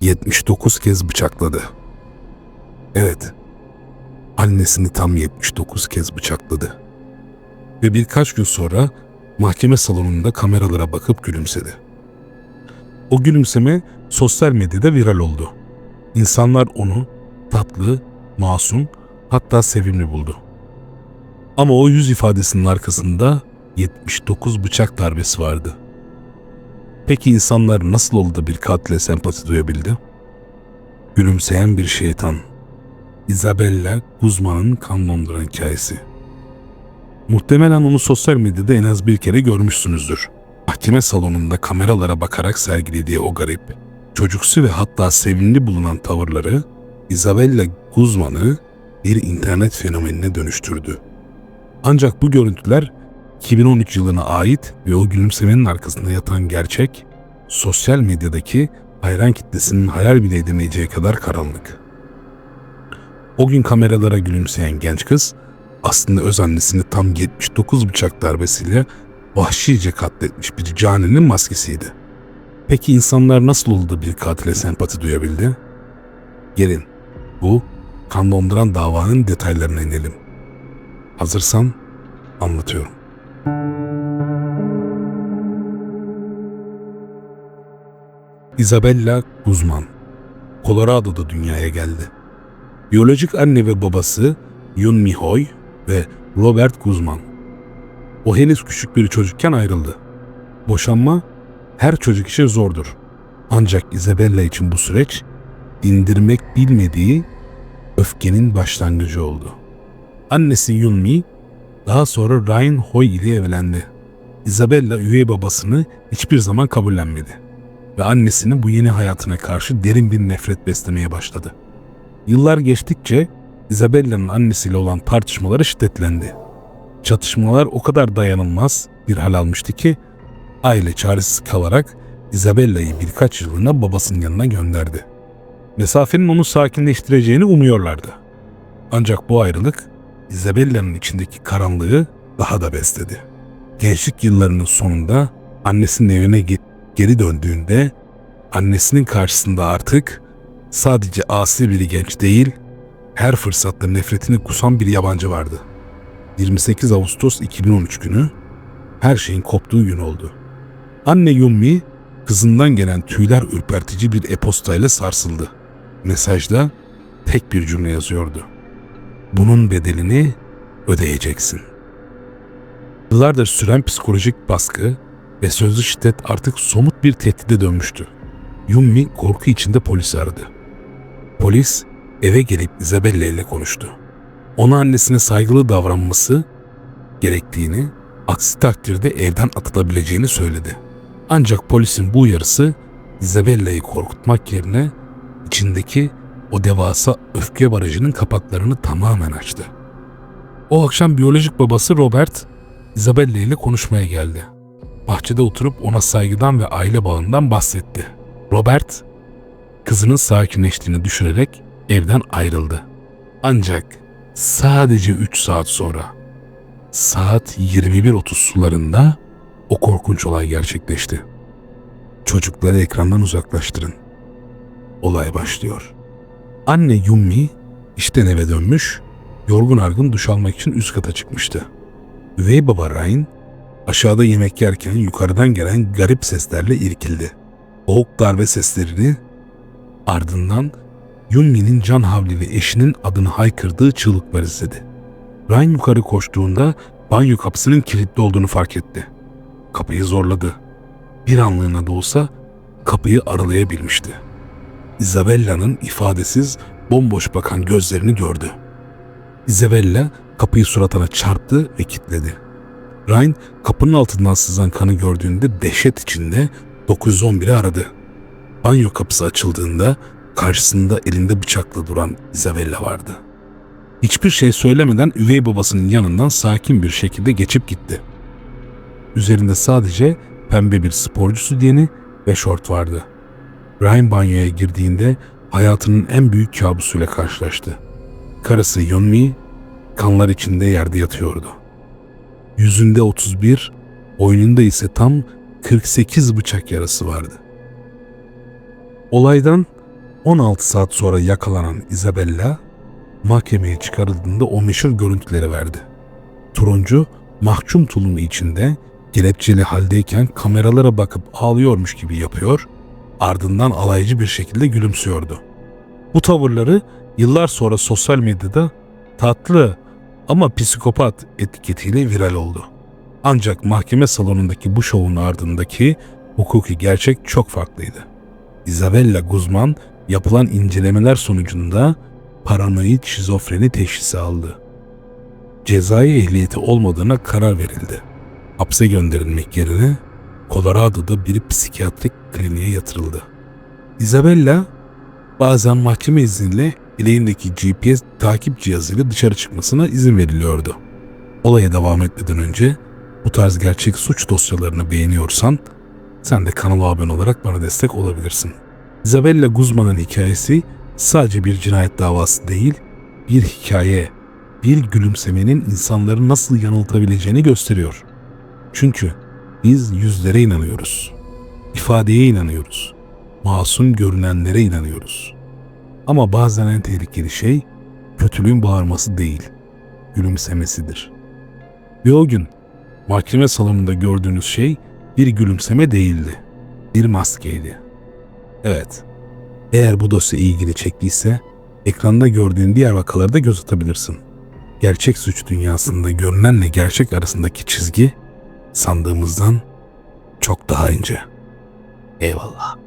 79 kez bıçakladı. Evet, annesini tam 79 kez bıçakladı. Ve birkaç gün sonra mahkeme salonunda kameralara bakıp gülümsedi. O gülümseme sosyal medyada viral oldu. İnsanlar onu tatlı, masum, hatta sevimli buldu. Ama o yüz ifadesinin arkasında 79 bıçak darbesi vardı. Peki insanlar nasıl oldu da bir katile sempati duyabildi? Gülümseyen bir şeytan. Isabella Guzman'ın kan donduran hikayesi. Muhtemelen onu sosyal medyada en az bir kere görmüşsünüzdür. Mahkeme salonunda kameralara bakarak sergilediği o garip, çocuksu ve hatta sevimli bulunan tavırları Isabella Guzman'ı bir internet fenomenine dönüştürdü. Ancak bu görüntüler 2013 yılına ait ve o gülümsemenin arkasında yatan gerçek, sosyal medyadaki hayran kitlesinin hayal bile edemeyeceği kadar karanlık. O gün kameralara gülümseyen genç kız, aslında öz annesini tam 79 bıçak darbesiyle vahşice katletmiş bir caninin maskesiydi. Peki insanlar nasıl oldu da bir katile sempati duyabildi? Gelin, bu kan donduran davanın detaylarına inelim. Hazırsan anlatıyorum. Isabella Guzman, Colorado'da dünyaya geldi. Biyolojik anne ve babası Yun Mi Hoy ve Robert Guzman. O henüz küçük bir çocukken ayrıldı. Boşanma her çocuk için zordur. Ancak Isabella için bu süreç dindirmek bilmediği öfkenin başlangıcı oldu. Annesi Yun Mi daha sonra Ryan Hoy ile evlendi. Isabella üvey babasını hiçbir zaman kabullenmedi ve annesinin bu yeni hayatına karşı derin bir nefret beslemeye başladı. Yıllar geçtikçe Isabella'nın annesiyle olan tartışmaları şiddetlendi. Çatışmalar o kadar dayanılmaz bir hal almıştı ki aile çaresiz kalarak Isabella'yı birkaç yıllığına babasının yanına gönderdi. Mesafenin onu sakinleştireceğini umuyorlardı. Ancak bu ayrılık Isabella'nın içindeki karanlığı daha da besledi. Gençlik yıllarının sonunda annesinin evine geri döndüğünde annesinin karşısında artık sadece asi bir genç değil, her fırsatta nefretini kusan bir yabancı vardı. 28 Ağustos 2013 günü her şeyin koptuğu gün oldu. Anne Yunmi kızından gelen tüyler ürpertici bir e-postayla sarsıldı. Mesajda tek bir cümle yazıyordu. Bunun bedelini ödeyeceksin. Yıllardır süren psikolojik baskı ve sözlü şiddet artık somut bir tehdide dönmüştü. Yunmi korku içinde polisi aradı. Polis eve gelip Isabella ile konuştu. Ona annesine saygılı davranması gerektiğini, aksi takdirde evden atılabileceğini söyledi. Ancak polisin bu uyarısı Isabella'yı korkutmak yerine içindeki o devasa öfke barajının kapaklarını tamamen açtı. O akşam biyolojik babası Robert, Isabella ile konuşmaya geldi. Bahçede oturup ona saygıdan ve aile bağından bahsetti. Robert, kızının sakinleştiğini düşünerek evden ayrıldı. Ancak sadece 3 saat sonra, saat 21:30 sularında o korkunç olay gerçekleşti. Çocukları ekrandan uzaklaştırın. Olay başlıyor. Anne Yunmi işten eve dönmüş, yorgun argın duş almak için üst kata çıkmıştı. Üvey baba Ryan aşağıda yemek yerken yukarıdan gelen garip seslerle irkildi. Boğuk darbe seslerini, ardından Yunmi'nin can havliyle eşinin adını haykırdığı çığlıklar izledi. Ryan yukarı koştuğunda banyo kapısının kilitli olduğunu fark etti. Kapıyı zorladı. Bir anlığına da olsa kapıyı aralayabilmişti. Isabella'nın ifadesiz, bomboş bakan gözlerini gördü. Isabella kapıyı suratına çarptı ve kilitledi. Ryan kapının altından sızan kanı gördüğünde dehşet içinde 911'i aradı. Banyo kapısı açıldığında karşısında elinde bıçakla duran Isabella vardı. Hiçbir şey söylemeden üvey babasının yanından sakin bir şekilde geçip gitti. Üzerinde sadece pembe bir sporcu sütyeni ve şort vardı. Ryan banyoya girdiğinde hayatının en büyük kabusuyla karşılaştı. Karısı Yunmi kanlar içinde yerde yatıyordu. Yüzünde 31, boynunda ise tam 48 bıçak yarası vardı. Olaydan 16 saat sonra yakalanan Isabella mahkemeye çıkarıldığında o meşhur görüntüleri verdi. Turuncu mahkum tulumu içinde kelepçeli haldeyken kameralara bakıp ağlıyormuş gibi yapıyor, ardından alaycı bir şekilde gülümsüyordu. Bu tavırları yıllar sonra sosyal medyada tatlı ama psikopat etiketiyle viral oldu. Ancak mahkeme salonundaki bu şovun ardındaki hukuki gerçek çok farklıydı. Isabella Guzman yapılan incelemeler sonucunda paranoid şizofreni teşhisi aldı. Cezai ehliyeti olmadığına karar verildi. Hapse gönderilmek yerine Colorado'da bir psikiyatrik kliniğe yatırıldı. Isabella bazen mahkeme izniyle elindeki GPS takip cihazıyla dışarı çıkmasına izin veriliyordu. Olaya devam etmeden önce bu tarz gerçek suç dosyalarını beğeniyorsan sen de kanala abone olarak bana destek olabilirsin. Isabella Guzman'ın hikayesi sadece bir cinayet davası değil, bir hikaye, bir gülümsemenin insanları nasıl yanıltabileceğini gösteriyor. Çünkü biz yüzlere inanıyoruz, ifadeye inanıyoruz, masum görünenlere inanıyoruz. Ama bazen en tehlikeli şey kötülüğün bağırması değil, gülümsemesidir. Ve o gün mahkeme salonunda gördüğünüz şey bir gülümseme değildi, bir maskeydi. Evet, eğer bu dosya ilgili çektiyse ekranda gördüğün diğer vakalarda göz atabilirsin. Gerçek suç dünyasında görünenle gerçek arasındaki çizgi sandığımızdan çok daha ince. Eyvallah.